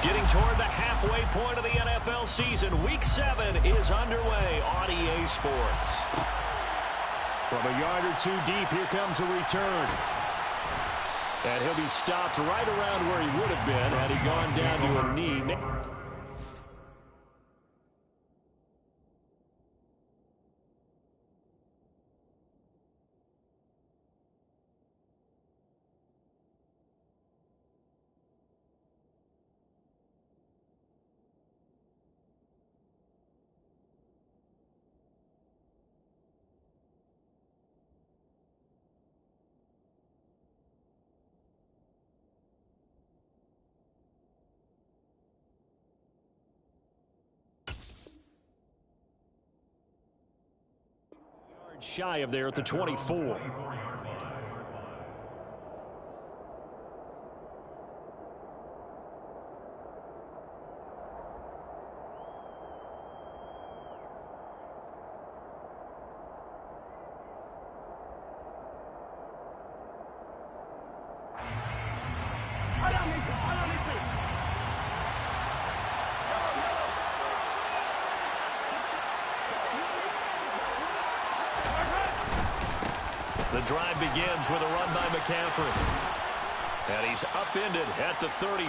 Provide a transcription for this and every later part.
Getting toward the halfway point of the NFL season. Week 7 is underway on EA Sports. From a yard or two deep, here comes a return. And he'll be stopped right around where he would have been had he gone down to a knee. Shy of there at the 24. The drive begins with a run by McCaffrey. And he's upended at the 33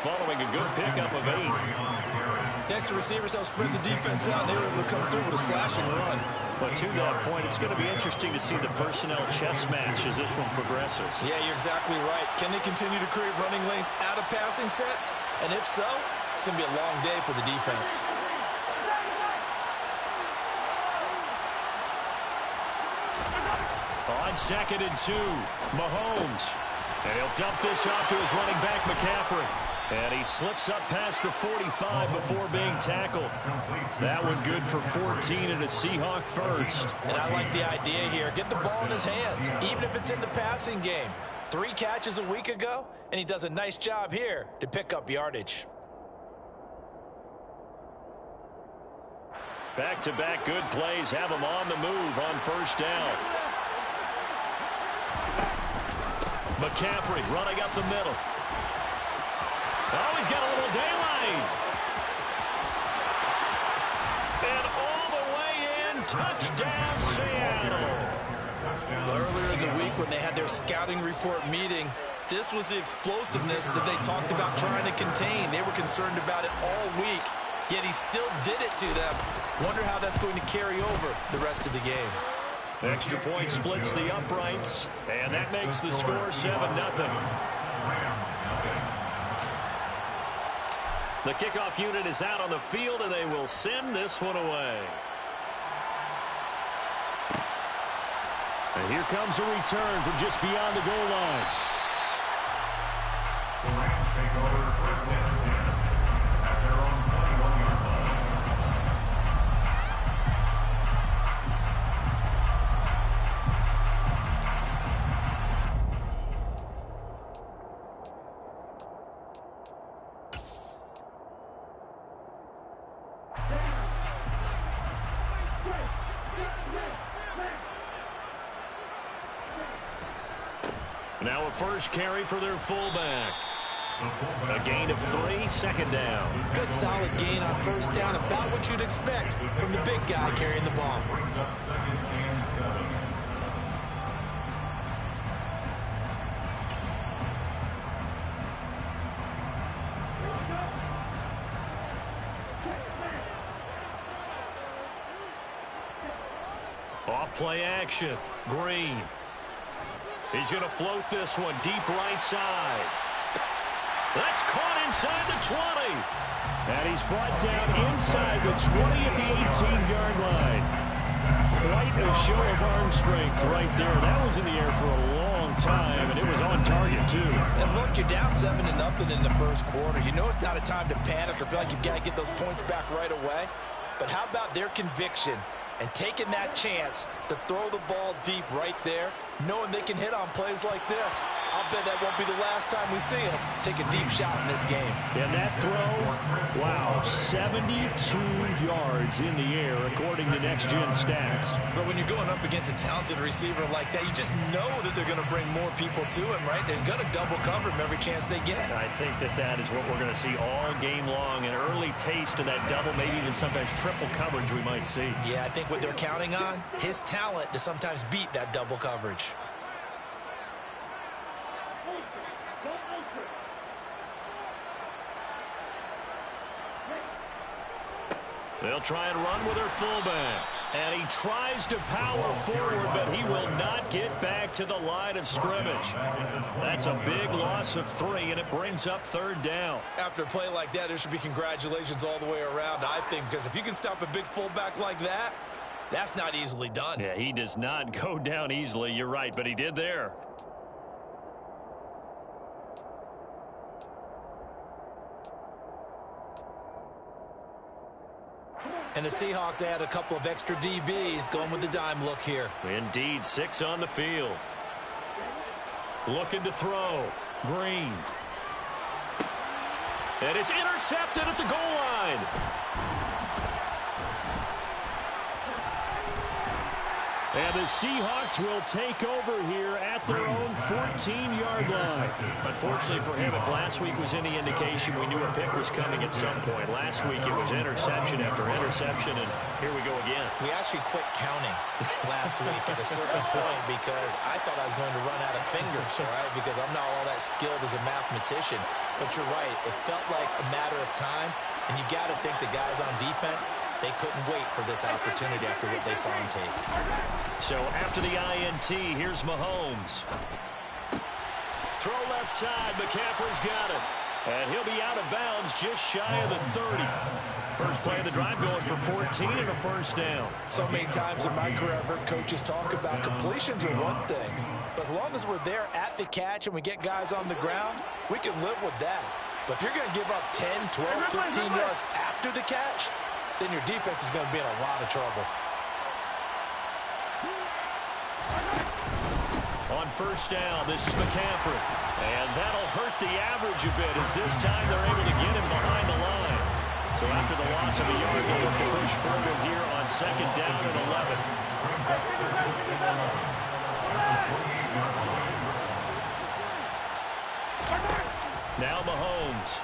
following a good pickup of 8. Next, the receivers help spread the defense out. They were able to come through with a slashing run. But to that point, it's going to be interesting to see the personnel chess match as this one progresses. Yeah, you're exactly right. Can they continue to create running lanes out of passing sets? And if so, it's going to be a long day for the defense. On 2nd and 2, Mahomes. And he'll dump this off to his running back, McCaffrey. And he slips up past the 45 before being tackled. That one good for 14 and a Seahawk first. And I like the idea here. Get the ball in his hands, even if it's in the passing game. 3 catches a week ago, and he does a nice job here to pick up yardage. Back-to-back good plays have him on the move on first down. McCaffrey running up the middle. Oh, he's got a little daylight. And all the way in, touchdown Seattle. Earlier in the week when they had their scouting report meeting, this was the explosiveness that they talked about trying to contain. They were concerned about it all week, yet he still did it to them. Wonder how that's going to carry over the rest of the game. Extra point splits the uprights, and that makes the score 7-0. The kickoff unit is out on the field, and they will send this one away. And here comes a return from just beyond the goal line. The Rams take over first and 10 at their own 21-yard line. Now a first carry for their fullback. A gain of 3, second down. Good solid gain on first down, about what you'd expect from the big guy carrying the ball. Brings up 2nd and 7. Off play action. Green. He's going to float this one deep right side. That's caught inside the 20. And he's brought down inside the 20 at the 18-yard line. Quite a show of arm strength right there. That was in the air for a long time, and it was on target, too. And look, you're down 7-0 in the first quarter. You know it's not a time to panic or feel like you've got to get those points back right away. But how about their conviction and taking that chance to throw the ball deep right there, knowing they can hit on plays like this? I'll bet that won't be the last time we see him take a deep shot in this game. And that throw, wow, 72 yards in the air, according to Next Gen Stats. But when you're going up against a talented receiver like that, you just know that they're going to bring more people to him, right? They're going to double cover him every chance they get. I think that is what we're going to see all game long, an early taste of that double, maybe even sometimes triple coverage we might see. Yeah, I think what they're counting on, his talent to sometimes beat that double coverage. They'll try and run with their fullback. And he tries to power forward, but he will not get back to the line of scrimmage. That's a big loss of 3, and it brings up 3rd down. After a play like that, there should be congratulations all the way around, I think, because if you can stop a big fullback like that, that's not easily done. Yeah, he does not go down easily. You're right, but he did there. And the Seahawks add a couple of extra DBs going with the dime look here. Indeed, 6 on the field. Looking to throw. Green. And it's intercepted at the goal line. And the Seahawks will take over here at their own 14-yard line. Unfortunately for him, if last week was any indication, we knew a pick was coming at some point. Last week it was interception after interception, and here we go again. We actually quit counting last week at a certain point because I thought I was going to run out of fingers, all right, because I'm not all that skilled as a mathematician. But you're right. It felt like a matter of time, and you got to think the guys on defense, they couldn't wait for this opportunity after what they saw on tape. So after the INT, here's Mahomes. Throw left side. McCaffrey's got it. And he'll be out of bounds just shy of the 30. First play of the drive going for 14 and a first down. So many times in my career, I've heard coaches talk about completions are one thing. But as long as we're there at the catch and we get guys on the ground, we can live with that. But if you're going to give up 10, 12, 15 yards after the catch, then your defense is going to be in a lot of trouble. On first down, this is McCaffrey. And that'll hurt the average a bit as this time they're able to get him behind the line. So after the loss of a yard, they'll look to push forward here on 2nd down and 11. Now Mahomes.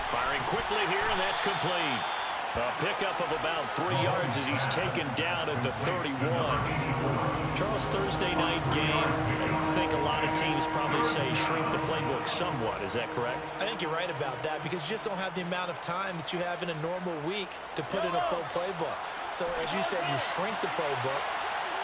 Firing quickly here, and that's complete. A pickup of about 3 yards as he's taken down at the 31. Charles, Thursday night game, I think a lot of teams probably say shrink the playbook somewhat. Is that correct? I think you're right about that because you just don't have the amount of time that you have in a normal week to put in a full playbook. So as you said, you shrink the playbook,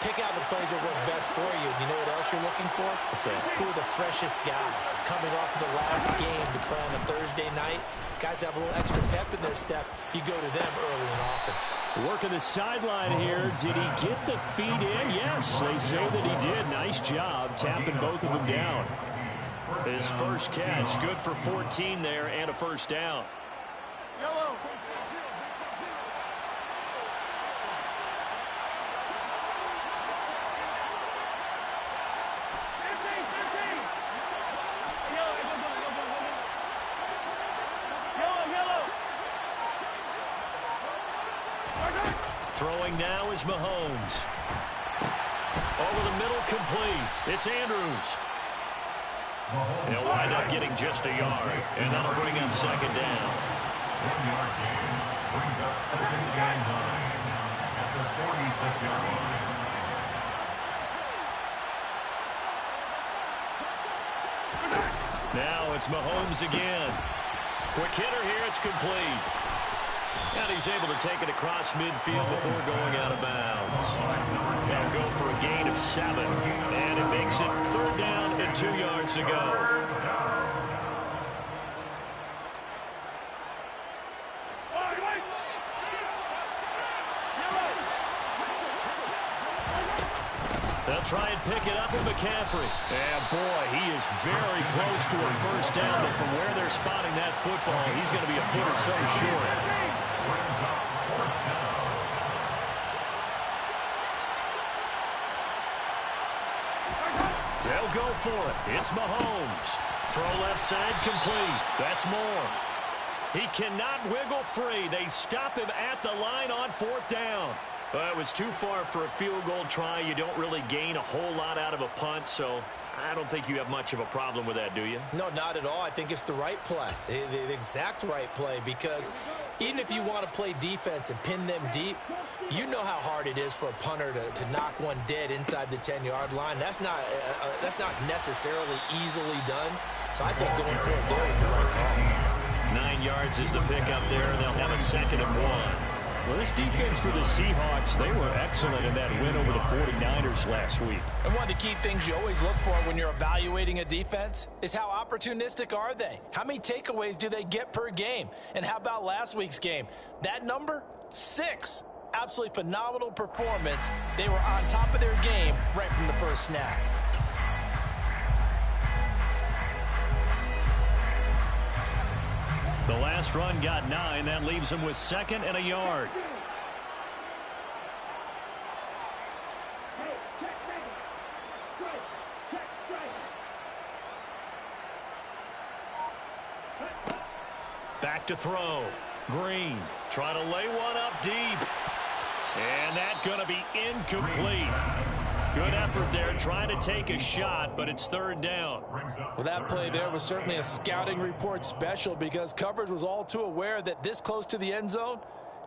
pick out the plays that work best for you. You know what else you're looking for? What's that? Who are the freshest guys coming off of the last game to play on a Thursday night? Guys have a little extra pep in their step. You go to them early and often. Working the sideline here. Did he get the feet in? Yes, they say that he did. Nice job tapping both of them down. His first catch, good for 14 there and a first down. Yellow. Throwing now is Mahomes. Over the middle, complete. It's Andrews. He'll wind up getting just a yard, and that'll bring up 2nd down. 1 yard gain brings up 2nd and 9 at the 46-yard line. Now it's Mahomes again. Quick hitter here, it's complete. And he's able to take it across midfield before going out of bounds. That'll go for a gain of 7. And it makes it 3rd down and 2 yards to go. They'll try and pick it up with McCaffrey. And boy, he is very close to a first down, but from where they're spotting that football, he's going to be a foot or so short. They'll go for it. It's Mahomes. Throw left side complete. That's Moore. He cannot wiggle free. They stop him at the line on 4th down. It was too far for a field goal try. You don't really gain a whole lot out of a punt, so I don't think you have much of a problem with that, do you? No, not at all. I think it's the right play, the exact right play, because even if you want to play defense and pin them deep, you know how hard it is for a punter to knock one dead inside the 10-yard line. That's not necessarily easily done. So I think going for it there was the right call. 9 yards is the pickup there. They'll have a 2nd and 1. Well, this defense for the Seahawks, they were excellent in that win over the 49ers last week. And one of the key things you always look for when you're evaluating a defense is how opportunistic are they? How many takeaways do they get per game? And how about last week's game? That number, 6. Absolutely phenomenal performance. They were on top of their game right from the first snap. The last run got 9. That leaves him with 2nd and a yard. Back to throw. Green. Try to lay one up deep. And that's going to be incomplete. Good effort there, trying to take a shot, but it's 3rd down. Well, that play there was certainly a scouting report special, because coverage was all too aware that this close to the end zone,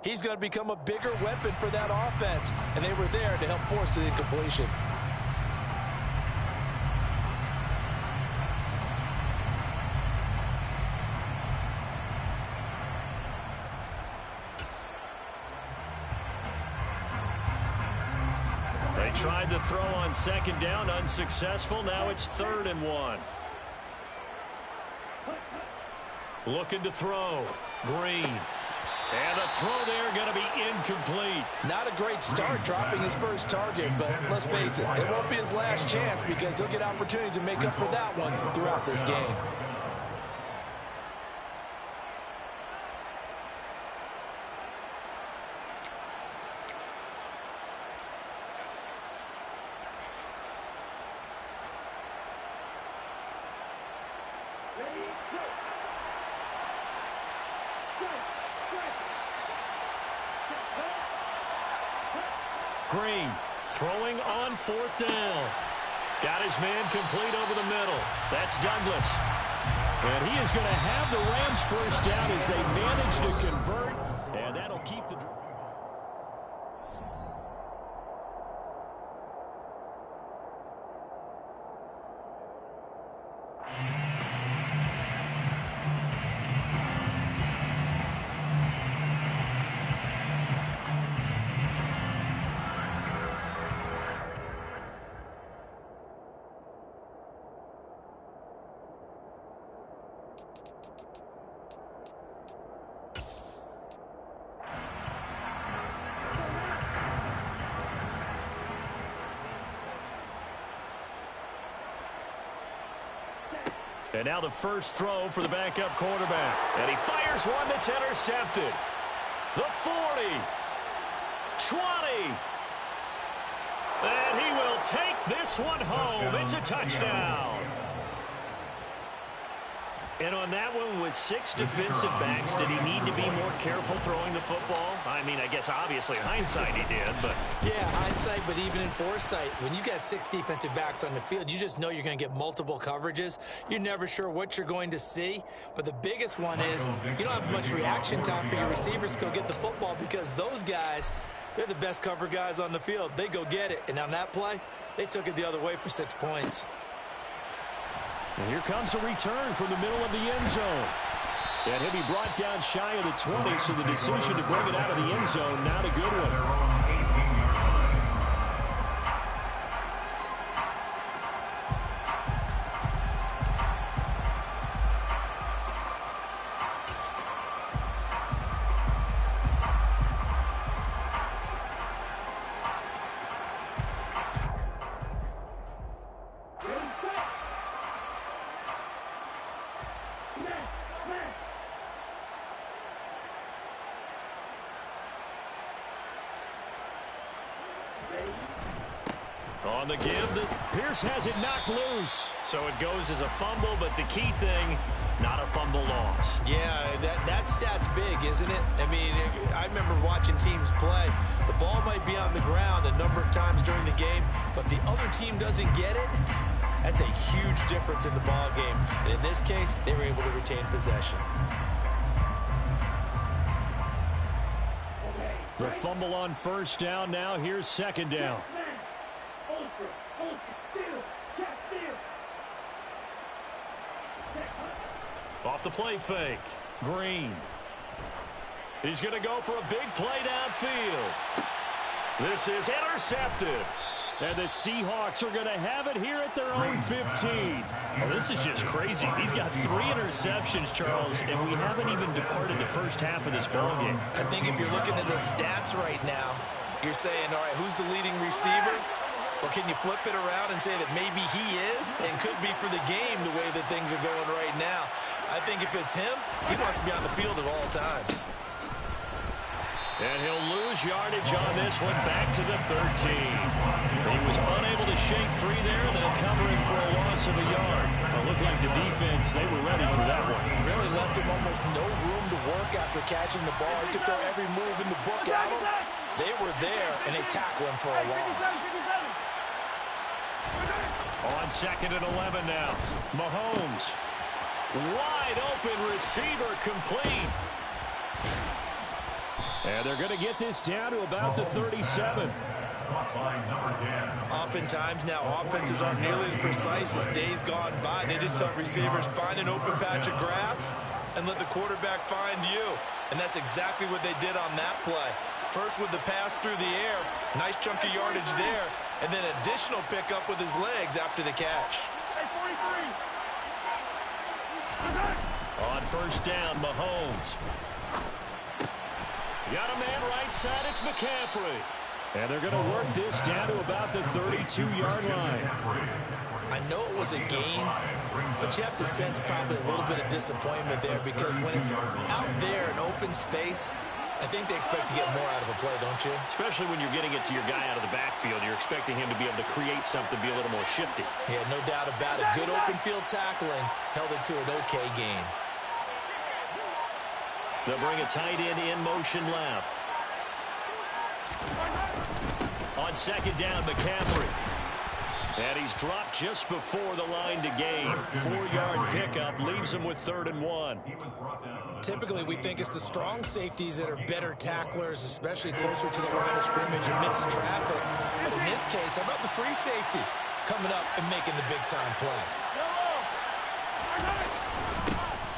he's going to become a bigger weapon for that offense, and they were there to help force the incompletion. Tried to throw on 2nd down, unsuccessful. Now it's 3rd and 1. Looking to throw. Green. And the throw there going to be incomplete. Not a great start dropping his first target, but let's face it, it won't be his last chance, because he'll get opportunities to make up for that one throughout this game. Green throwing on 4th down. Got his man complete over the middle. That's Douglas. And he is going to have the Rams first down as they manage to convert. And that'll keep the... And now the first throw for the backup quarterback. And he fires one that's intercepted. The 40. 20. And he will take this one home. It's a touchdown. And on that one, with 6 defensive backs, did he need to be more careful throwing the football? I mean, I guess obviously in hindsight he did, but... Yeah, hindsight, but even in foresight, when you got 6 defensive backs on the field, you just know you're going to get multiple coverages. You're never sure what you're going to see. But the biggest one is you don't have much reaction time for your receivers to go get the football, because those guys, they're the best cover guys on the field. They go get it. And on that play, they took it the other way for 6 points. And here comes a return from the middle of the end zone. And he'll be brought down shy of the 20, so the decision to bring it out of the end zone, not a good one. On the give, Pierce has it knocked loose. So it goes as a fumble, but the key thing, not a fumble loss. Yeah, that stat's big, isn't it? I mean, I remember watching teams play. The ball might be on the ground a number of times during the game, but the other team doesn't get it. That's a huge difference in the ball game. And in this case, they were able to retain possession. The fumble on first down. Now here's second down. Off the play fake. Green. He's going to go for a big play downfield. This is intercepted. And the Seahawks are going to have it here at their own 15. Well, this is just crazy. He's got 3 interceptions, Charles, and we haven't even departed the first half of this ballgame. I think if you're looking at the stats right now, you're saying, all right, who's the leading receiver? Or can you flip it around and say that maybe he is and could be for the game the way that things are going right now? I think if it's him, he wants to be on the field at all times. And he'll lose yardage on this one, back to the 13. He was unable to shake free there, and they'll cover him for a loss of a yard. It looked like the defense, they were ready for that one. Really left him almost no room to work after catching the ball. He could throw every move in the book at him. They were there, and they tackle him for a loss. On 2nd and 11 now. Mahomes. Wide open receiver, complete. And they're going to get this down to about the 37. Oftentimes now, offenses aren't nearly as precise as days gone by. They just tell receivers, find an open patch of grass and let the quarterback find you. And that's exactly what they did on that play. First with the pass through the air, nice chunk of yardage there, and then additional pickup with his legs after the catch. On first down, Mahomes. Got a man right side, it's McCaffrey. And they're going to work this down to about the 32-yard line. I know it was a gain, but you have to sense probably a little bit of disappointment there because when it's out there in open space, I think they expect to get more out of a play, don't you? Especially when you're getting it to your guy out of the backfield. You're expecting him to be able to create something, be a little more shifty. Yeah, no doubt about it. Good open field tackling held it to an okay gain. They'll bring a tight end in motion left. On second down, McCaffrey. And he's dropped just before the line to gain. 4-yard pickup leaves him with 3rd and 1. Typically, we think it's the strong safeties that are better tacklers, especially closer to the line of scrimmage amidst traffic. But in this case, how about the free safety coming up and making the big-time play?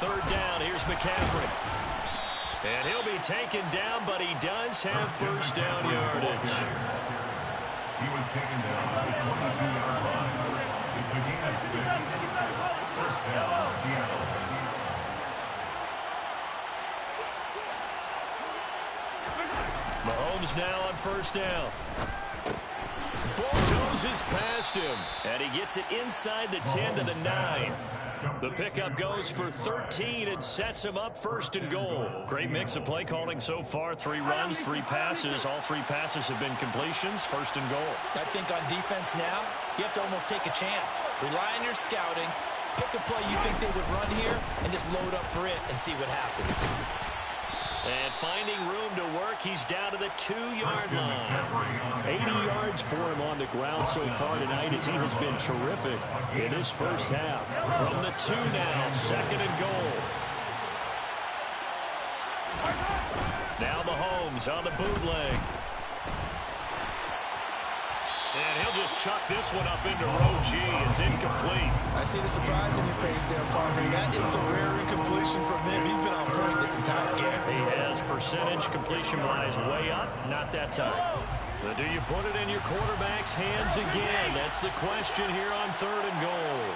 3rd down, here's McCaffrey. And he'll be taken down, but he does have first down yardage. He was taken down at the 22-yard line. It's a gain of 6. First down, Seattle. Mahomes now on first down. Bulldozes past him, and he gets it inside the 10 to the 9. The pickup goes for 13 and sets him up 1st and goal. Great mix of play calling so far. 3 runs, 3 passes. All 3 passes have been completions. 1st and goal. I think on defense now, you have to almost take a chance. Rely on your scouting. Pick a play you think they would run here and just load up for it and see what happens. And finding room to work, he's down to the 2-yard line. 80 yards for him on the ground so far tonight as he has been terrific in his first half. From the 2 now, 2nd and goal. Now Mahomes on the bootleg. And he'll just chuck this one up into row G. It's incomplete. I see the surprise in your face there, partner. That is a rare incompletion from him. He's been on point this entire game. He has percentage completion-wise way up. Not that time. But do you put it in your quarterback's hands again? That's the question here on 3rd and goal.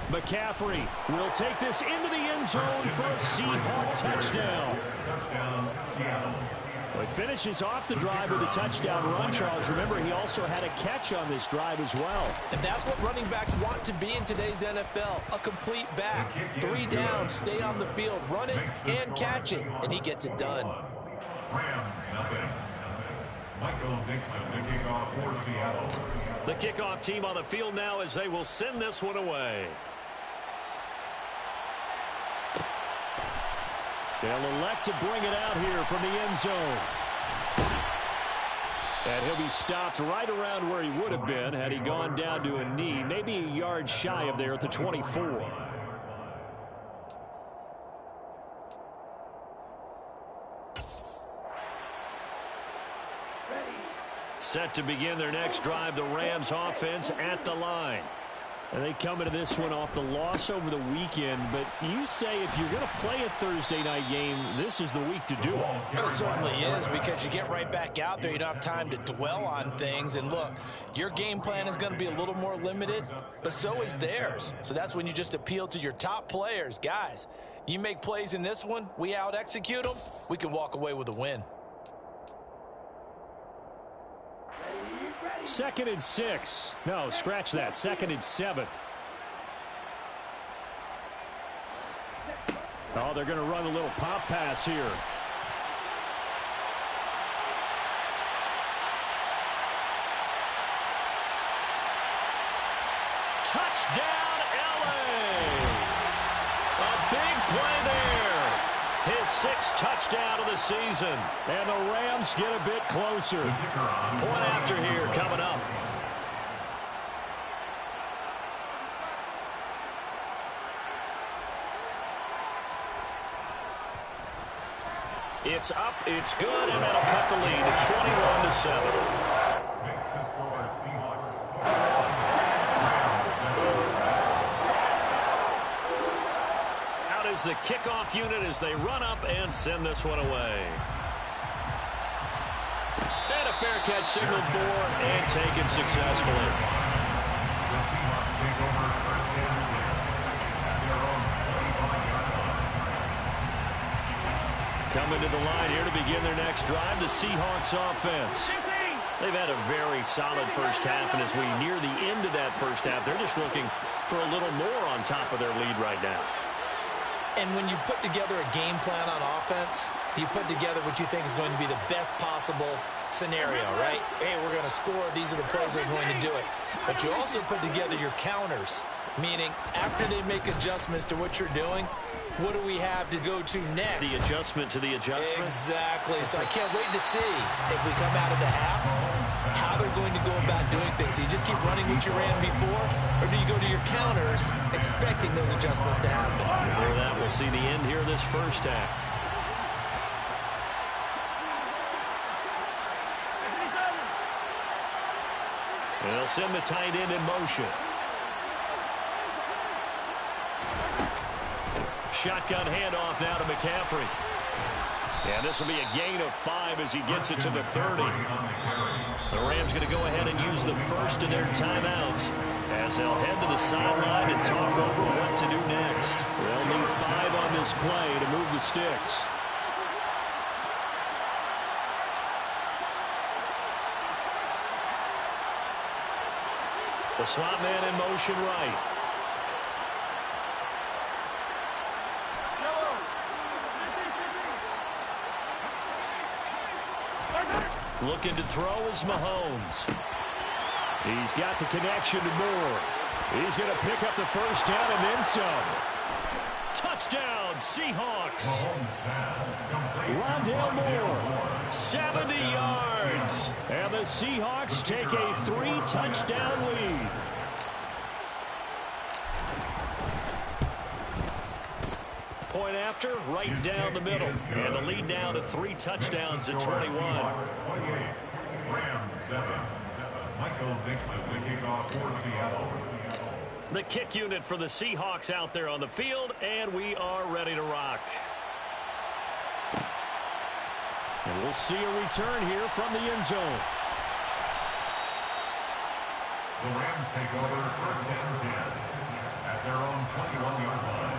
McCaffrey will take this into the end zone for a Seahawks touchdown. Touchdown, Seattle. Well, he finishes off the drive with a touchdown run, Charles. Remember, he also had a catch on this drive as well. And that's what running backs want to be in today's NFL, a complete back. 3 downs, stay on the field, run it and catch it, and he gets it done. Rams, nothing. Michael Dixon, the kickoff for Seattle. The kickoff team on the field now as they will send this one away. They'll elect to bring it out here from the end zone. And he'll be stopped right around where he would have been had he gone down to a knee, maybe a yard shy of there at the 24. Set to begin their next drive, the Rams offense at the line. And they come into this one off the loss over the weekend, but you say if you're going to play a Thursday night game, this is the week to do it. It certainly is, because you get right back out there. You don't have time to dwell on things. And look, your game plan is going to be a little more limited, but so is theirs. So that's when you just appeal to your top players. Guys, you make plays in this one, we out-execute them, we can walk away with a win. 2nd and 6. No, scratch that. 2nd and 7. Oh, they're going to run a little pop pass here. Touchdown, LA! A big play there. His 6th touchdown of the season. And the Rams get a bit closer. Point after here coming up. It's up, it's good, and that'll cut the lead to 21-7. Makes the score Seahawks. Out is the kickoff unit as they run up and send this one away. And a fair catch signaled for and taken successfully. The Seahawks take over first and 10 at their own 25-yard line. Coming to the line here to begin their next drive, the Seahawks offense. They've had a very solid first half, and as we near the end of that first half, they're just looking for a little more on top of their lead right now. And when you put together a game plan on offense, you put together what you think is going to be the best possible scenario, right? Hey, we're going to score. These are the plays that are going to do it. But you also put together your counters, meaning after they make adjustments to what you're doing, what do we have to go to next? The adjustment to the adjustment? Exactly. So I can't wait to see if we come out of the half, how they're going to go about doing things. Do you just keep running what you ran before, or do you go to your counters expecting those adjustments to happen? Before that, we'll see the end here of this first half. And they'll send the tight end in motion. Shotgun handoff now to McCaffrey. And this will be a gain of 5 as he gets it to the 30. The Rams going to go ahead and use the first of their timeouts as they'll head to the sideline and talk over what to do next. They'll need 5 on this play to move the sticks. The slot man in motion right. Looking to throw is Mahomes. He's got the connection to Moore. He's going to pick up the first down and then some. Touchdown, Seahawks. Rondale Moore, 70 yards. And the Seahawks take a 3-touchdown lead. Point after, right down the middle. And the lead now to 3 touchdowns at 21. 28. Rams 7. Michael Dixon, the kickoff for Seattle. The kick unit for the Seahawks out there on the field, and we are ready to rock. And we'll see a return here from the end zone. The Rams take over first and 10 at their own 21-yard line.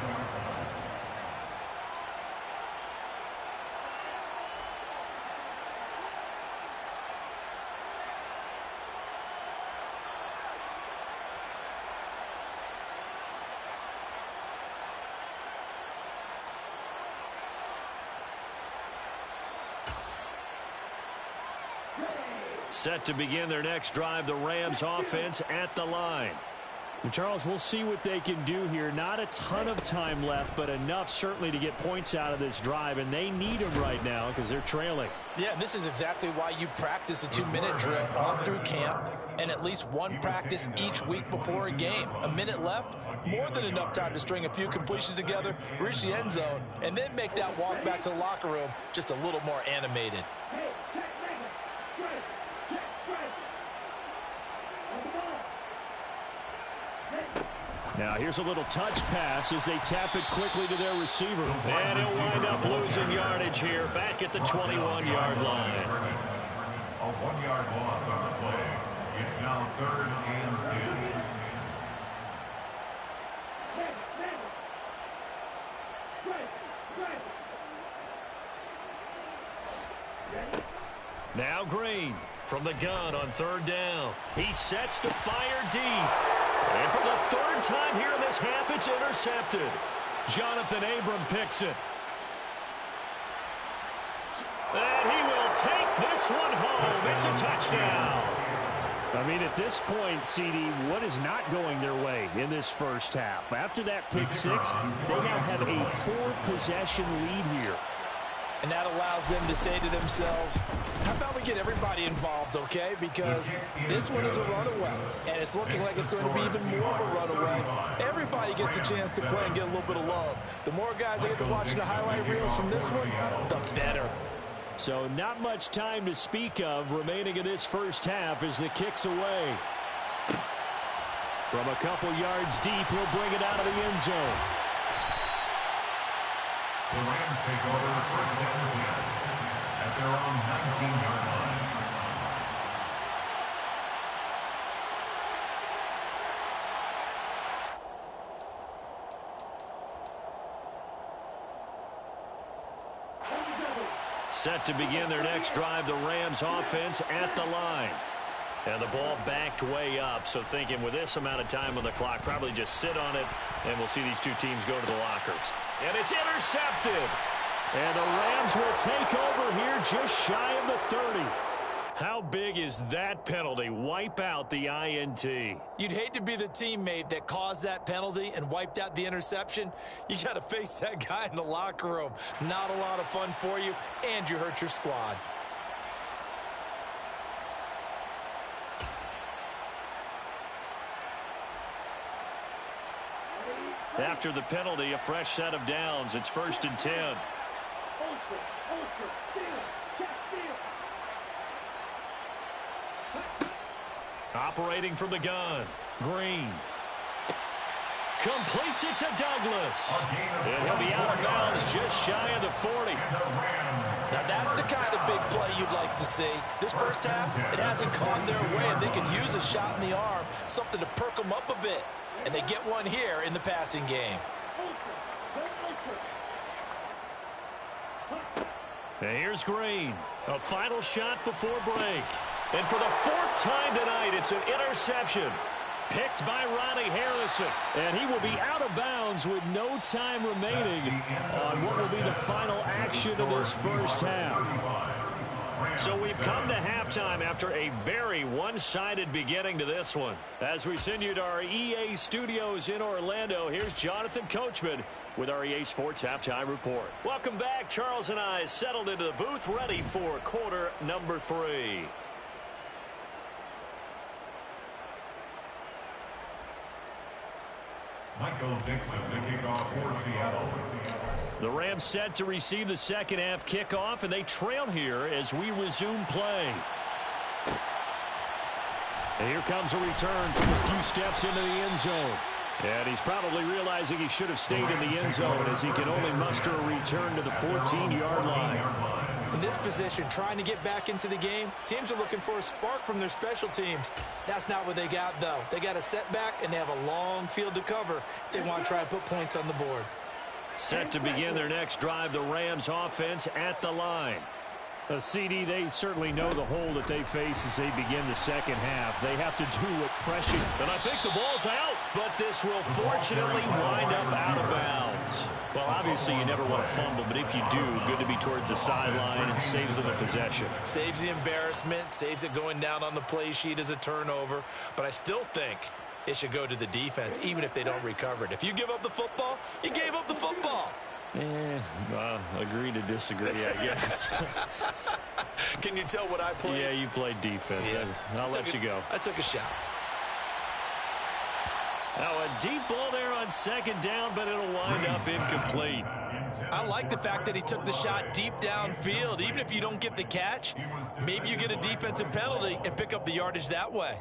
Set to begin their next drive, the Rams offense at the line. And Charles, we'll see what they can do here. Not a ton of time left, but enough certainly to get points out of this drive, and they need them right now because they're trailing. Yeah, this is exactly why you practice a 2-minute drill all through camp and at least one practice each week before a game. A minute left, more than enough time to string a few completions together, reach the end zone, and then make that walk back to the locker room just a little more animated. Now here's a little touch pass as they tap it quickly to their receiver. And he'll wind up losing yardage here back at the 21-yard line. A 1-yard loss on the play. It's now 3rd and 10. Now Green from the gun on 3rd down. He sets to fire deep. And for the 3rd time here in this half, it's intercepted. Jonathan Abram picks it. And he will take this one home. It's a touchdown. I mean, at this point, CD, what is not going their way in this first half? After that pick six, they now have a 4-possession lead here. And that allows them to say to themselves, how about we get everybody involved, okay? Because this one is a runaway, and it's looking like it's going to be even more of a runaway. Everybody gets a chance to play and get a little bit of love. The more guys that get to watching the highlight reels from this one, the better. So not much time to speak of remaining in this first half as the kick's away. From a couple yards deep, he'll bring it out of the end zone. The Rams take over 1st and 10 at their own 19-yard line. Set to begin their next drive, the Rams offense at the line. And the ball backed way up, so thinking with this amount of time on the clock, probably just sit on it, and we'll see these two teams go to the lockers. And it's intercepted. And the Rams will take over here just shy of the 30. How big is that penalty? Wipe out the INT. You'd hate to be the teammate that caused that penalty and wiped out the interception. You got to face that guy in the locker room. Not a lot of fun for you, and you hurt your squad. After the penalty, a fresh set of downs. It's 1st and 10. Operating from the gun, Green. Completes it to Douglas. And he'll be out of bounds just shy of the 40. Now that's the kind of big play you'd like to see. This first half, it hasn't gone their way, and they can use a shot in the arm, something to perk them up a bit. And they get one here in the passing game. And here's Green. A final shot before break. And for the 4th time tonight, it's an interception. Picked by Ronnie Harrison. And he will be out of bounds with no time remaining on what will be the final action of this first half. So we've come to halftime after a very one-sided beginning to this one. As we send you to our EA studios in Orlando, here's Jonathan Coachman with our EA Sports Halftime Report. Welcome back. Charles and I settled into the booth, ready for quarter number 3. Michael Dixon, the kickoff for Seattle. The Rams set to receive the second half kickoff, and they trail here as we resume play. And here comes a return from a few steps into the end zone. And he's probably realizing he should have stayed in the end zone as he can only muster a return to the 14-yard line. In this position, trying to get back into the game, teams are looking for a spark from their special teams. That's not what they got, though. They got a setback, and they have a long field to cover if they want to try and put points on the board. Set to begin their next drive, the Rams offense at the line. CD, they certainly know the hole that they face as they begin the second half. They have to do what pressure. And I think the ball's out, but this will fortunately wind up out of bounds. Well, obviously you never want to fumble, but if you do, good to be towards the sideline and saves them the possession. Saves the embarrassment, saves it going down on the play sheet as a turnover. But I still think it should go to the defense, even if they don't recover it. If you give up the football, you gave up the football. Agree to disagree, I guess. Can you tell what I played? Yeah, you played defense. Yeah. I'll let you go. I took a shot. Now a deep ball there on second down, but it'll wind up incomplete. I like the fact that he took the shot deep downfield. Even if you don't get the catch, maybe you get a defensive penalty and pick up the yardage that way.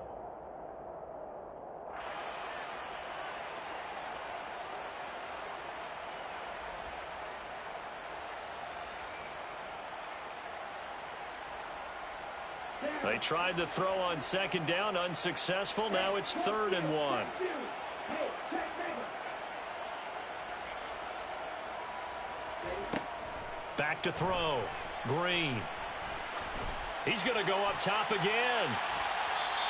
They tried to throw on second down, unsuccessful. Now it's 3rd and 1. Back to throw. Green. He's going to go up top again.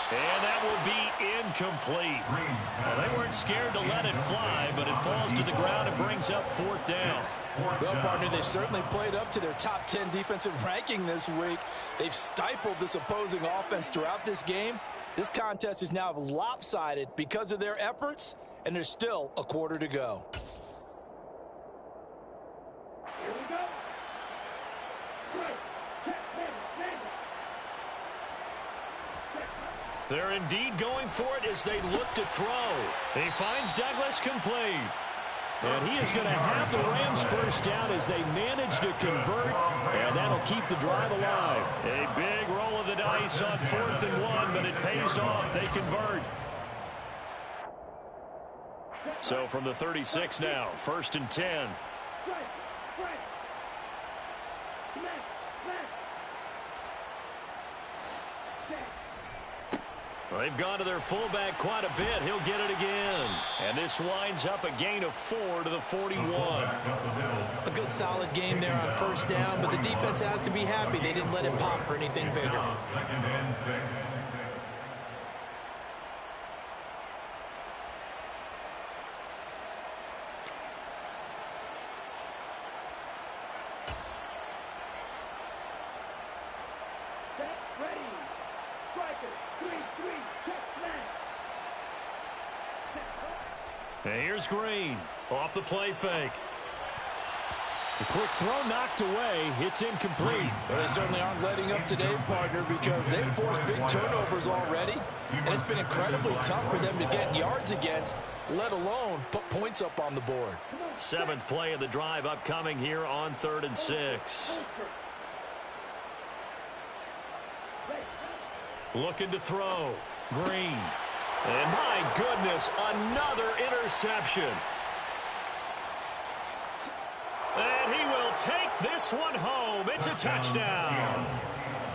And that will be incomplete. Well, they weren't scared to let it fly, but it falls to the ground and brings up 4th down. Well, partner, they've certainly played up to their top 10 defensive ranking this week. They've stifled this opposing offense throughout this game. This contest is now lopsided because of their efforts, and there's still a quarter to go. Here we go. They're indeed going for it as they look to throw. He finds Douglas complete. And he is going to have the Rams first down as they manage to convert, and that'll keep the drive alive. A big roll of the dice on 4th and 1, but it pays off. They convert. So from the 36 now, 1st and 10. They've gone to their fullback quite a bit. He'll get it again. And this winds up a gain of 4 to the 41. A good solid game there on 1st down, but the defense has to be happy they didn't let it pop for anything bigger. 2nd and 6. And here's Green off the play fake. The quick throw knocked away. It's incomplete. Well, they certainly aren't letting up today, partner, because they've forced big turnovers already, and it's been incredibly tough for them to get yards against, let alone put points up on the board. 7th play of the drive upcoming here on 3rd and 6. Looking to throw. Green. And my goodness, another interception. And he will take this one home. It's a touchdown.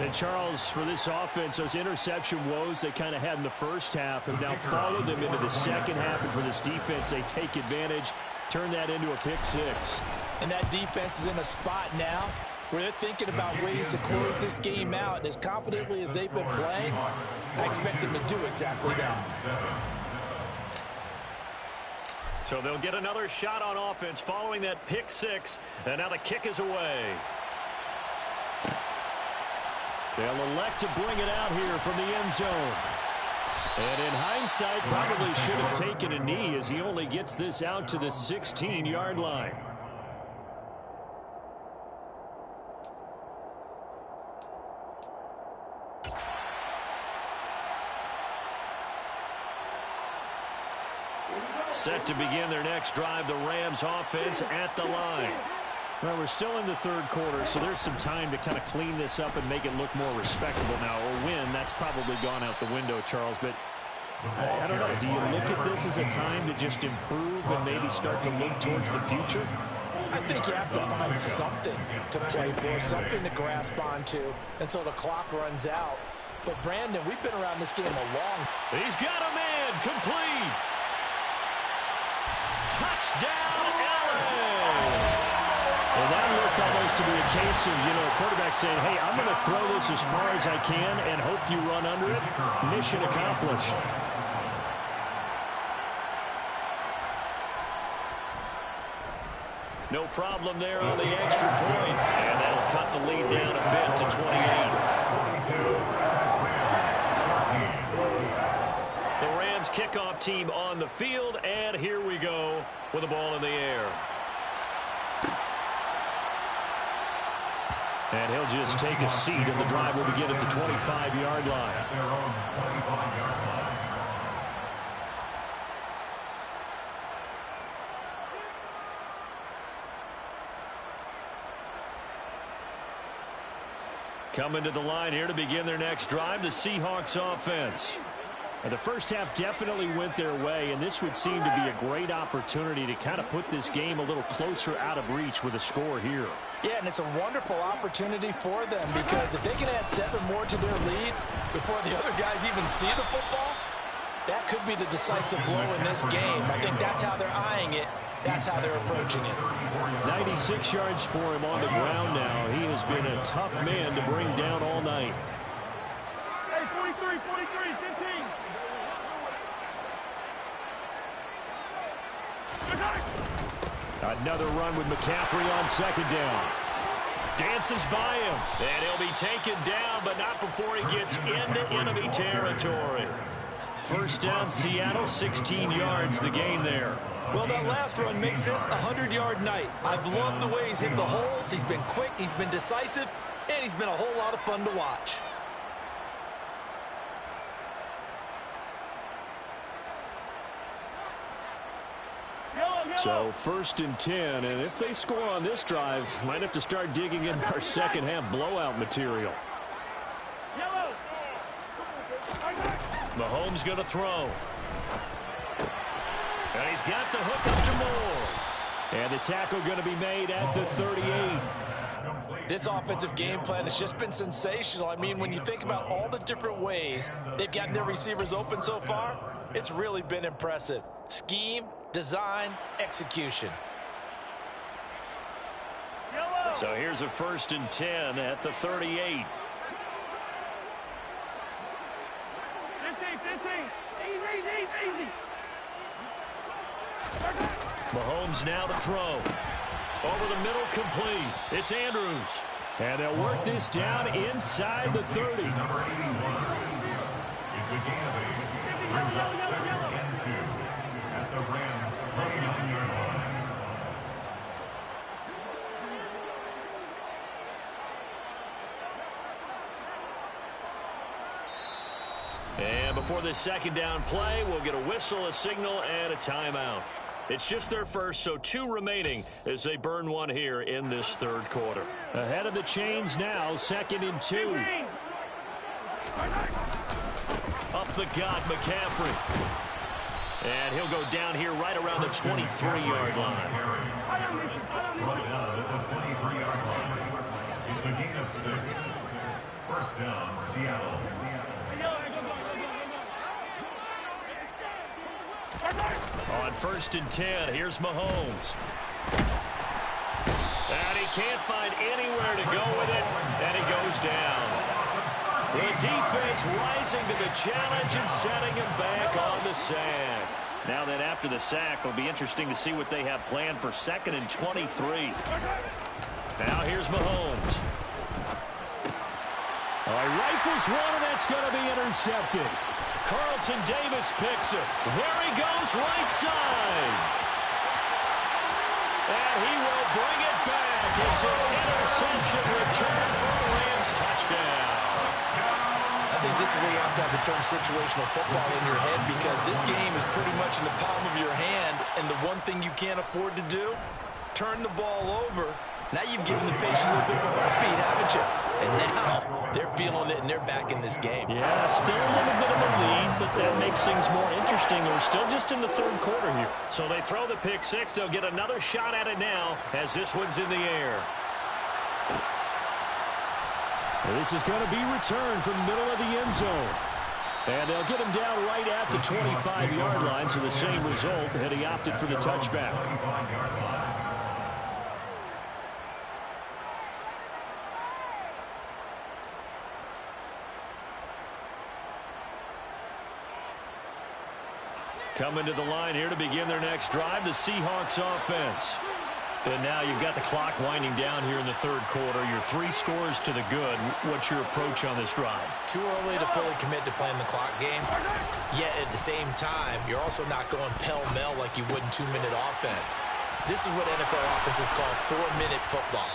And Charles, for this offense, those interception woes they kind of had in the first half have now followed them into the second half. And for this defense, they take advantage, turn that into a pick 6. And that defense is in a spot now where they're thinking about ways to close this game out. And as confidently as they've been playing, I expect them to do exactly that. So they'll get another shot on offense following that pick 6. And now the kick is away. They'll elect to bring it out here from the end zone. And in hindsight, probably should have taken a knee as he only gets this out to the 16-yard line. Set to begin their next drive, the Rams offense at the line. Well, we're still in the 3rd quarter, so there's some time to kind of clean this up and make it look more respectable now. A win, that's probably gone out the window, Charles, but I don't know. Do you look at this as a time to just improve and maybe start to look towards the future? I think you have to find something to play for, something to grasp onto until the clock runs out. But, Brandon, we've been around this game a long time. He's got a man, complete. Touchdown, LA! And that looked almost to be a case of, a quarterback saying, hey, I'm going to throw this as far as I can and hope you run under it. Mission accomplished. No problem there on the extra point. And that'll cut the lead down a bit to 28. The Rams kickoff team on the field, and here we go with the ball in the air. And he'll just take a seat, and the drive will begin at the 25-yard line. Coming to the line here to begin their next drive, the Seahawks offense. And the first half definitely went their way, and this would seem to be a great opportunity to kind of put this game a little closer out of reach with a score here. Yeah, and it's a wonderful opportunity for them because if they can add 7 more to their lead before the other guys even see the football, that could be the decisive blow in this game. I think that's how they're eyeing it. That's how they're approaching it. 96 yards for him on the ground now. He has been a tough man to bring down all night. Hey, 43, 15. Another run with McCaffrey on second down. Dances by him, and he'll be taken down, but not before he gets into enemy territory. First down, Seattle, 16 yards, the gain there. Well, that last run makes this a 100-yard night. I've loved the way he's hit the holes. He's been quick, he's been decisive, and he's been a whole lot of fun to watch. So first and 10, and if they score on this drive, might have to start digging in our second half blowout material. Mahomes going to throw. And he's got the hook up to Moore. And the tackle going to be made at the 38. This offensive game plan has just been sensational. I mean, when you think about all the different ways they've gotten their receivers open so far, it's really been impressive. Scheme, design, execution. So here's a first and 10 at the 38. Easy. Mahomes now to throw. Over the middle, complete. It's Andrews. And they'll work this down inside the 30. Number 81. It's a gain of 8. Brings up 2nd and 2 at the Rams' 29-yard line. And before this second down play, we'll get a whistle, a signal, and a timeout. It's just their first, so 2 remaining as they burn one here in this third quarter. Ahead of the chains now, 2nd and 2. Up the gut, McCaffrey. And he'll go down here right around the 23-yard line. Brought down at the 23-yard line. It's a gain of 6. First down, Seattle. On first and 10, here's Mahomes. And he can't find anywhere to go with it, and he goes down. The defense rising to the challenge and setting him back on the sack. Now that after the sack, it'll be interesting to see what they have planned for 2nd and 23. Now here's Mahomes. Rifles one, and that's going to be intercepted. Carlton Davis picks it. There he goes, right side. And he will bring it back. It's an interception return for a Rams touchdown. I think this is where you have to have the term situational football in your head because this game is pretty much in the palm of your hand, and the one thing you can't afford to do, turn the ball over. Now you've given the patient a little bit of a heartbeat, haven't you? And now they're feeling it, and they're back in this game. Yeah, still a little bit of a lead, but that makes things more interesting. We're still just in the third quarter here. So they throw the pick six. They'll get another shot at it now as this one's in the air. This is going to be returned from the middle of the end zone. And they'll get him down right at the 25-yard line, so the same result, and he opted for the touchback. Coming to the line here to begin their next drive, the Seahawks offense. And now you've got the clock winding down here in the third quarter. You're 3 scores to the good. What's your approach on this drive? Too early to fully commit to playing the clock game. Yet at the same time, you're also not going pell-mell like you would in 2-minute offense. This is what NFL offenses call 4-minute football.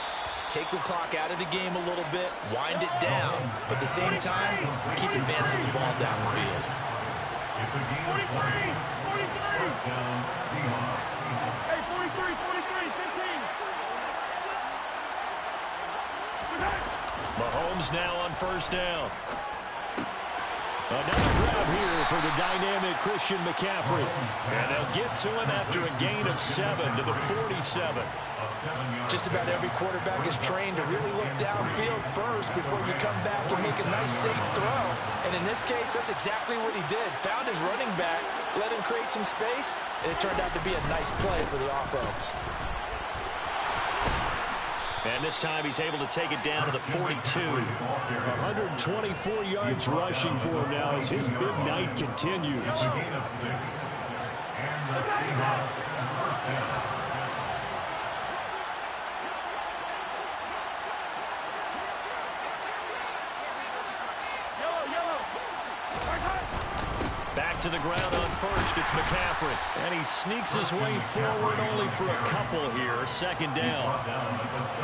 Take the clock out of the game a little bit, wind it down, but at the same time, keep advancing the ball down the field. It's a game of 20. First down, Seahawks. Hey, 43, 15. Mahomes now on first down. Another grab here for the dynamic Christian McCaffrey. And they'll get to him after a gain of 7 to the 47. Just about every quarterback is trained to really look downfield first before you come back and make a nice, safe throw. And in this case, that's exactly what he did. Found his running back, let him create some space, and it turned out to be a nice play for the offense. And this time he's able to take it down to the 42. 124 yards rushing for him now as his big night continues. It's a gain of 6. And the Seahawks first down. Back to the ground on first, it's McCaffrey. And he sneaks his way forward only for a couple here. Second down.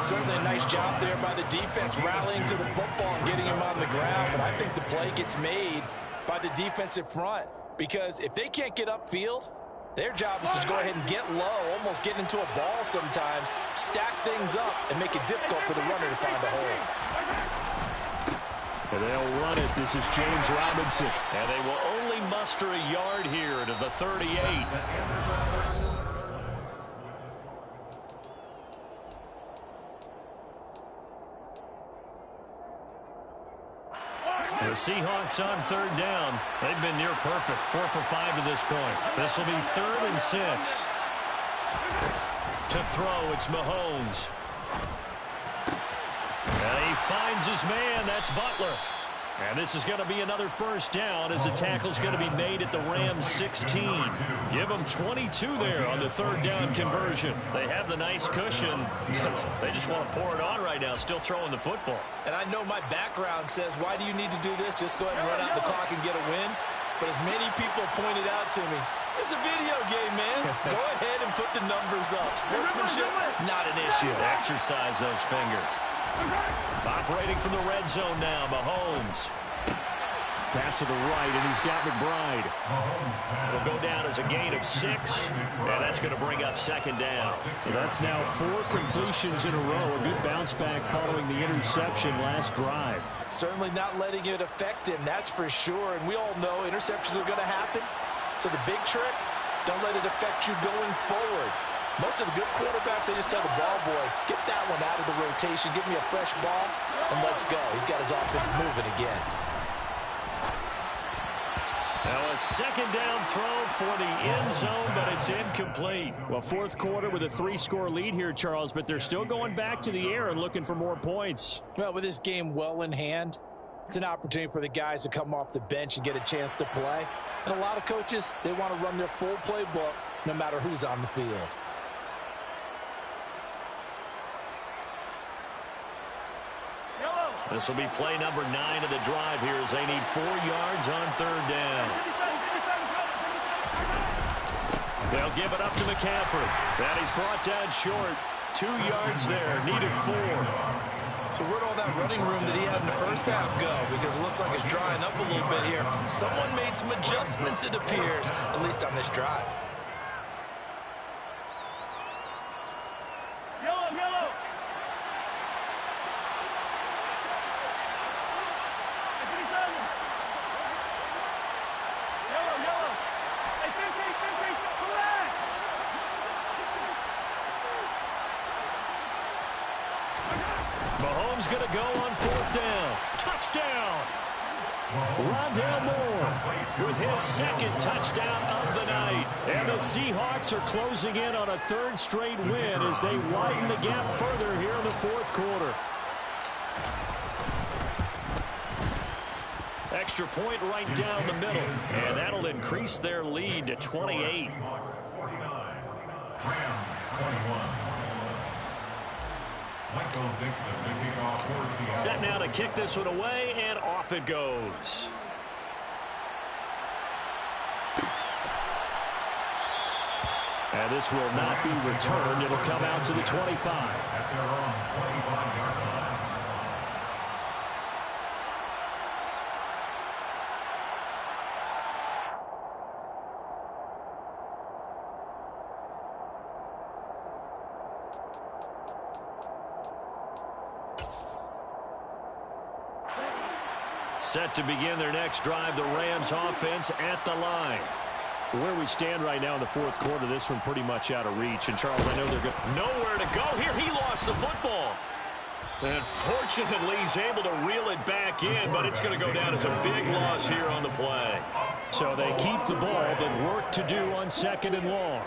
Certainly a nice job there by the defense rallying to the football and getting him on the ground. But I think the play gets made by the defensive front. Because if they can't get upfield, their job is to go ahead and get low, almost get into a ball sometimes, stack things up, and make it difficult for the runner to find a hole. And they'll run it. This is James Robinson. And they will only muster a yard here to the 38. The Seahawks on third down. They've been near perfect. 4 for 5 to this point. This will be 3rd and 6. To throw, it's Mahomes. And he finds his man. That's Butler. And this is going to be another first down as the tackle's going to be made at the Rams 16. Give them 22 there on the third down conversion. They have the nice cushion. They just want to pour it on right now, still throwing the football. And I know my background says, why do you need to do this? Just go ahead and run out the clock and get a win. But as many people pointed out to me, it's a video game, man. Go ahead and put the numbers up. Sportsmanship, not an issue. Exercise those fingers. Operating from the red zone now, Mahomes. Pass to the right, and he's got McBride. It'll go down as a gain of 6, and that's going to bring up second down. So that's now 4 completions in a row. A good bounce back following the interception last drive. Certainly not letting it affect him, that's for sure. And we all know interceptions are going to happen. So the big trick, don't let it affect you going forward. Most of the good quarterbacks, they just tell the ball boy, get that one out of the rotation, give me a fresh ball, and let's go. He's got his offense moving again. Now a second down throw for the end zone, but it's incomplete. Well, fourth quarter with a 3-score lead here, Charles, but they're still going back to the air and looking for more points. Well, with this game well in hand, it's an opportunity for the guys to come off the bench and get a chance to play. And a lot of coaches, they want to run their full playbook no matter who's on the field. This will be play number 9 of the drive here as they need 4 yards on third down. They'll give it up to McCaffrey. And he's brought down short. 2 yards there, needed 4. So where'd all that running room that he had in the first half go? Because it looks like it's drying up a little bit here. Someone made some adjustments, it appears, at least on this drive. Yellow. Hey, 15, come back. Mahomes going to go on fourth down. Touchdown! Rondale Moore with his second touchdown of the night. And the Seahawks are closing in on a 3rd straight win as they widen the gap further here in the fourth quarter. Extra point right down the middle. And that'll increase their lead to 28. Seahawks 49, Rams 21. Michael Dixon, the kickoff for Seattle. Set now to kick this one away, and off it goes. And this will not be returned. It'll come out to the 25. At their own 25-yard line. Set to begin their next drive, the Rams offense at the line. Where we stand right now in the fourth quarter, this one pretty much out of reach. And, Charles, I know they're good. Nowhere to go here. He lost the football. And fortunately, he's able to reel it back in, but it's going to go down as a big loss here on the play. So they keep the ball, but work to do on 2nd and long.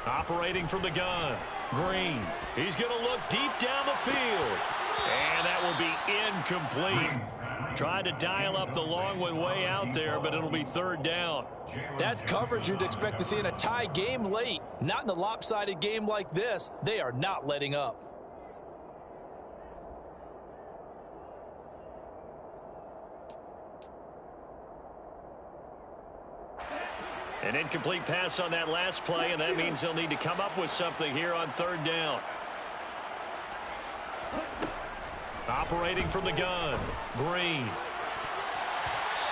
Operating from the gun, Green. He's going to look deep down the field. And that will be incomplete. Tried to dial up the long one way out there, but it'll be 3rd down. That's coverage you'd expect to see in a tie game late. Not in a lopsided game like this. They are not letting up. An incomplete pass on that last play, and that means they'll need to come up with something here on 3rd down. Operating from the gun, Green.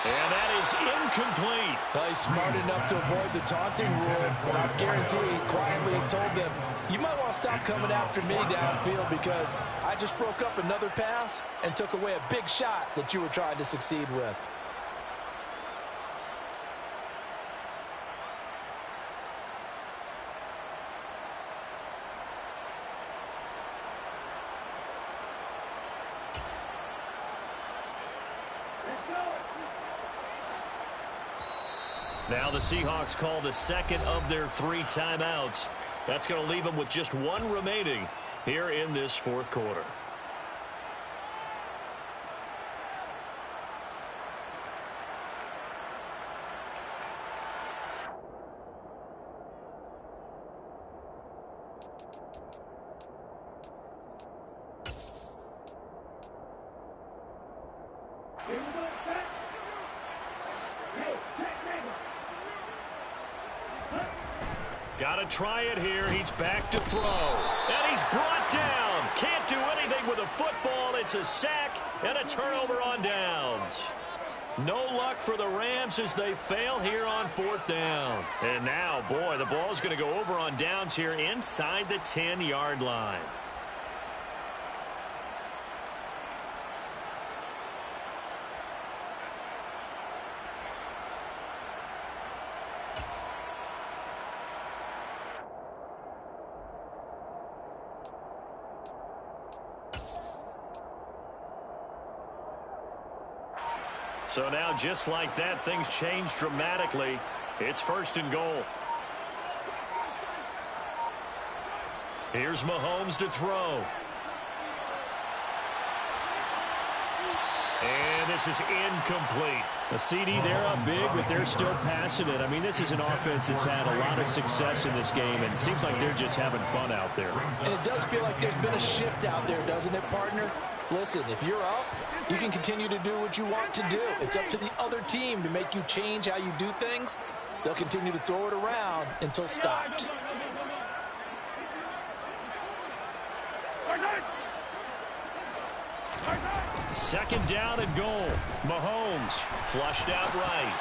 And that is incomplete. Well, he's smart enough to avoid the taunting rule, but I guarantee he quietly has told them, you might want to stop coming after me downfield because I just broke up another pass and took away a big shot that you were trying to succeed with. Now the Seahawks call the 2nd of their 3 timeouts. That's going to leave them with just 1 remaining here in this 4th quarter. Got to try it here. He's back to throw. And he's brought down. Can't do anything with a football. It's a sack and a turnover on downs. No luck for the Rams as they fail here on 4th down. And now, boy, the ball's going to go over on downs here inside the 10-yard line. So now, just like that, things change dramatically. It's 1st and goal. Here's Mahomes to throw. And this is incomplete. The CD, they're up big, but they're still passing it. I mean, this is an offense that's had a lot of success in this game, and it seems like they're just having fun out there. And it does feel like there's been a shift out there, doesn't it, partner? Listen, if you're up, you can continue to do what you want to do. It's up to the other team to make you change how you do things. They'll continue to throw it around until stopped. Second down and goal. Mahomes flushed out right.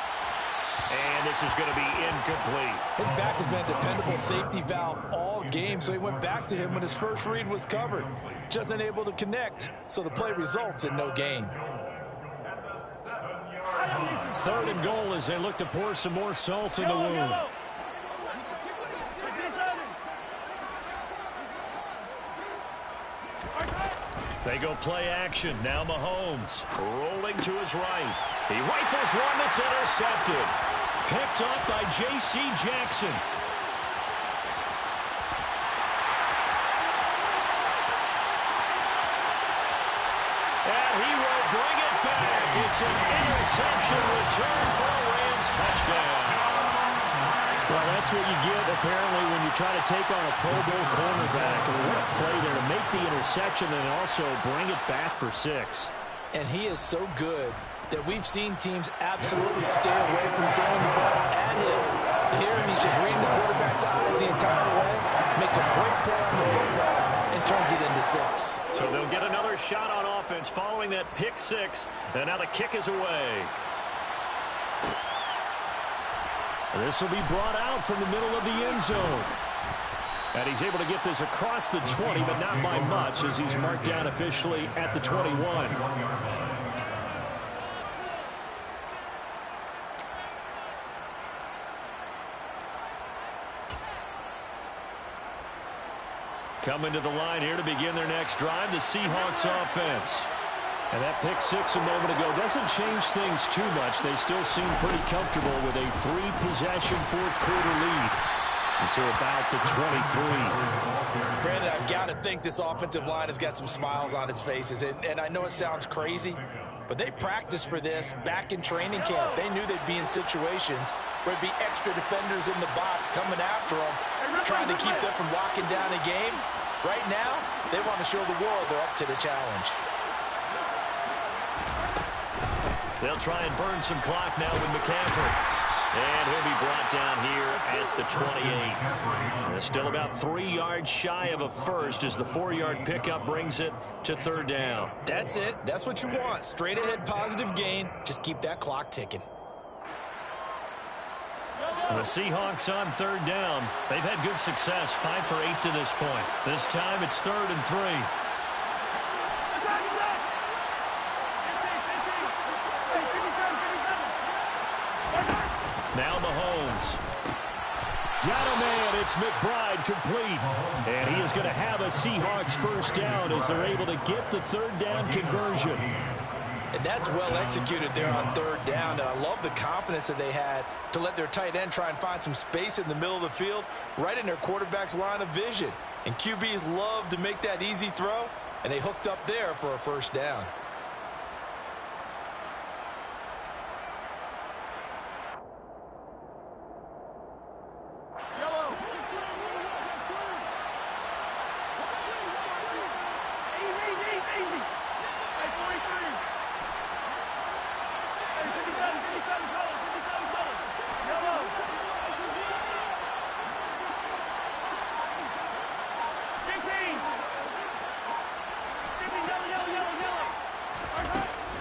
And this is going to be incomplete. His back has been a dependable safety valve all game, so he went back to him when his first read was covered. Just unable to connect, so the play results in no gain. 3rd and goal as they look to pour some more salt in the wound. They go play action. Now Mahomes rolling to his right. He rifles one that's intercepted. Picked up by J.C. Jackson. And he will bring it back. It's an interception return for a Rams touchdown. Well, that's what you get, apparently, when you try to take on a Pro Bowl cornerback. And what a play there to make the interception and also bring it back for 6. And he is so good that we've seen teams absolutely stay away from throwing the ball at him. Here, he's just reading the quarterback's eyes the entire way, makes a great play on the football, and turns it into 6. So they'll get another shot on offense following that pick 6, and now the kick is away. This will be brought out from the middle of the end zone. And he's able to get this across the 20, but not by much, as he's marked down officially at the 21. Coming to the line here to begin their next drive, the Seahawks offense. And that pick 6 a moment ago doesn't change things too much. They still seem pretty comfortable with a 3-possession fourth-quarter lead until about the 23. Brandon, I've got to think this offensive line has got some smiles on its faces. And I know it sounds crazy, but they practiced for this back in training camp. They knew they'd be in situations where there'd be extra defenders in the box coming after them, trying to keep them from locking down a game. Right now, they want to show the world they're up to the challenge. They'll try and burn some clock now with McCaffrey. And he'll be brought down here at the 28. Still about 3 yards shy of a first as the 4-yard pickup brings it to 3rd down. That's it. That's what you want. Straight ahead positive gain. Just keep that clock ticking. The Seahawks on 3rd down. They've had good success, 5 for 8 to this point. This time it's 3rd and 3. Now Mahomes. Got a man. It's McBride complete. And he is going to have a Seahawks first down as they're able to get the 3rd down conversion. And that's well executed there on 3rd down. And I love the confidence that they had to let their tight end try and find some space in the middle of the field, right in their quarterback's line of vision. And QBs love to make that easy throw, and they hooked up there for a first down.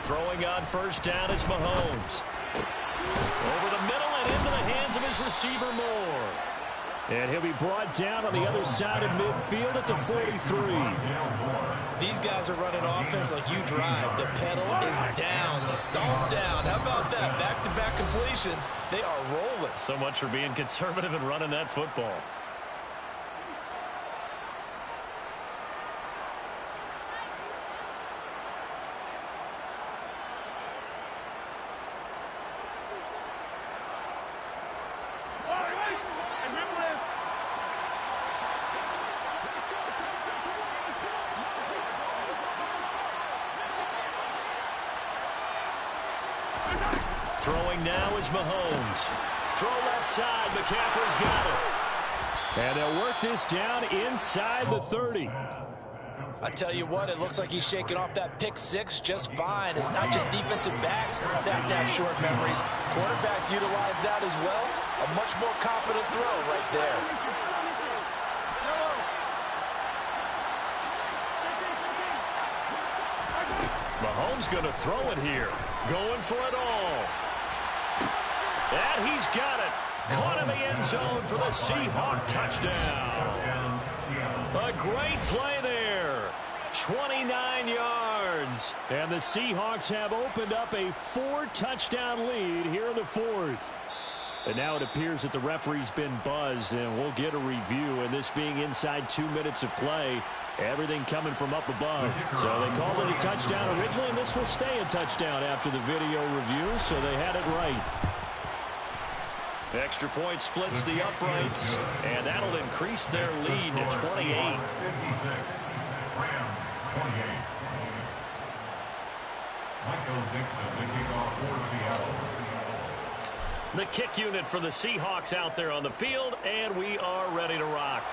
Throwing on first down is Mahomes. Over the middle and into the hands of his receiver Moore. And he'll be brought down on the other side of midfield at the 43. These guys are running offense like you drive. The pedal is down, stomped down. How about that? Back-to-back completions. They are rolling. So much for being conservative and running that football. Throwing now is Mahomes. Throw left side. McCaffrey's got it. And they'll work this down inside the 30. I tell you what, it looks like he's shaking off that pick 6 just fine. It's not just defensive backs that have to have short memories. Quarterbacks utilize that as well. A much more confident throw right there. Mahomes going to throw it here. Going for it all. And he's got it. Caught in the end zone for the Seahawks touchdown. A great play there. 29 yards. And the Seahawks have opened up a 4-touchdown lead here in the 4th. And now it appears that the referee's been buzzed, and we'll get a review. And this being inside 2 minutes of play, everything coming from up above. So they called it a touchdown originally, and this will stay a touchdown after the video review, so they had it right. Extra point splits the uprights, and that'll increase their lead to 28. Michael Dixon, the kickoff for Seattle. The kick unit for the Seahawks out there on the field, and we are ready to rock.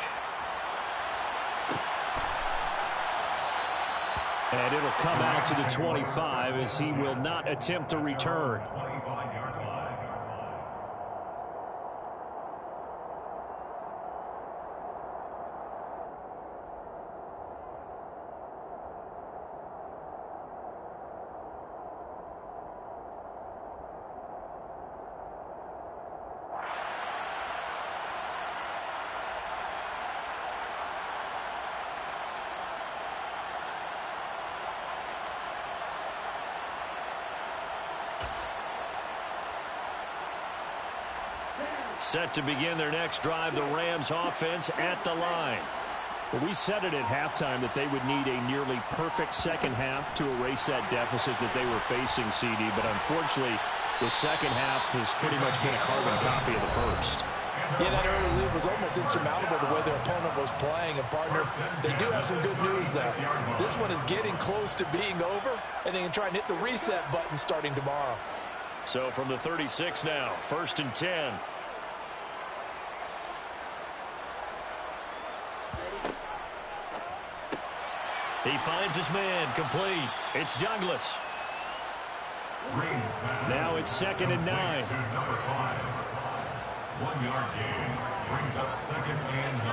And it'll come out to the 25 as he will not attempt to return. 25-yard line. Set to begin their next drive, the Rams offense at the line. Well, we said it at halftime that they would need a nearly perfect second half to erase that deficit that they were facing, CD. But unfortunately, the second half has pretty much been a carbon copy of the first. Yeah, that early lead was almost insurmountable the way their opponent was playing. And, partner, they do have some good news, though. This one is getting close to being over, and they can try and hit the reset button starting tomorrow. So from the 36 now, 1st and 10. He finds his man, complete. It's Douglas. Now it's 2nd and 9. Number 5. 1-yard gain brings up 2nd and 9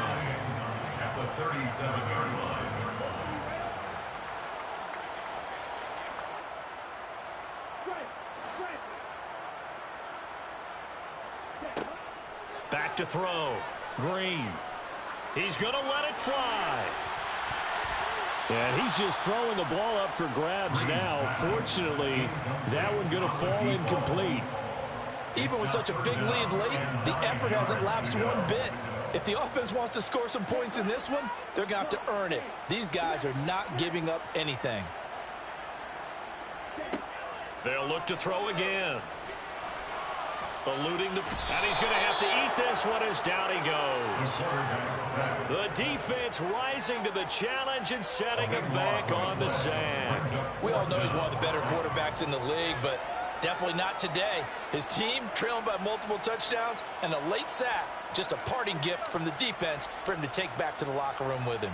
at the 37-yard line. Back to throw. Green. He's going to let it fly. And he's just throwing the ball up for grabs now. Fortunately, that one going to fall incomplete. Even with such a big lead late, the effort hasn't lapsed one bit. If the offense wants to score some points in this one, they're going to have to earn it. These guys are not giving up anything. They'll look to throw again. Eluding the... And he's going to have to eat this one as down he goes. The defense rising to the challenge and setting him back on the sack. We all know he's one of the better quarterbacks in the league, but definitely not today. His team trailing by multiple touchdowns and a late sack. Just a parting gift from the defense for him to take back to the locker room with him.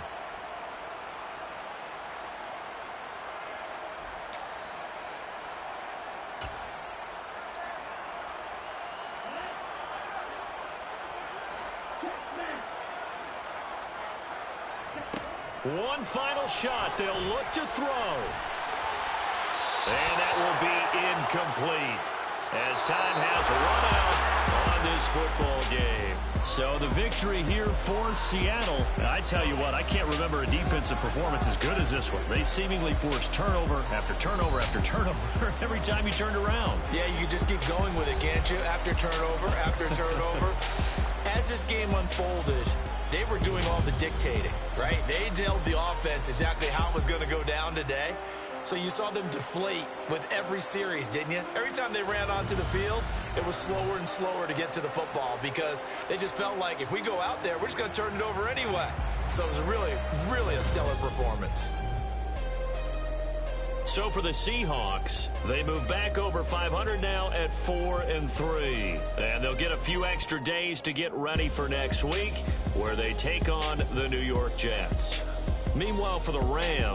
One final shot. They'll look to throw. And that will be incomplete as time has run out on this football game. So the victory here for Seattle. I tell you what, I can't remember a defensive performance as good as this one. They seemingly forced turnover after turnover after turnover every time you turned around. Yeah, you can just keep going with it, can't you? After turnover. As this game unfolded, they were doing all the dictating, right? They told the offense exactly how it was going to go down today. So you saw them deflate with every series, didn't you? Every time they ran onto the field, it was slower and slower to get to the football because they just felt like if we go out there, we're just going to turn it over anyway. So it was really, really a stellar performance. So for the Seahawks, they move back over 500 now at 4-3. And they'll get a few extra days to get ready for next week where they take on the New York Jets. Meanwhile, for the Rams,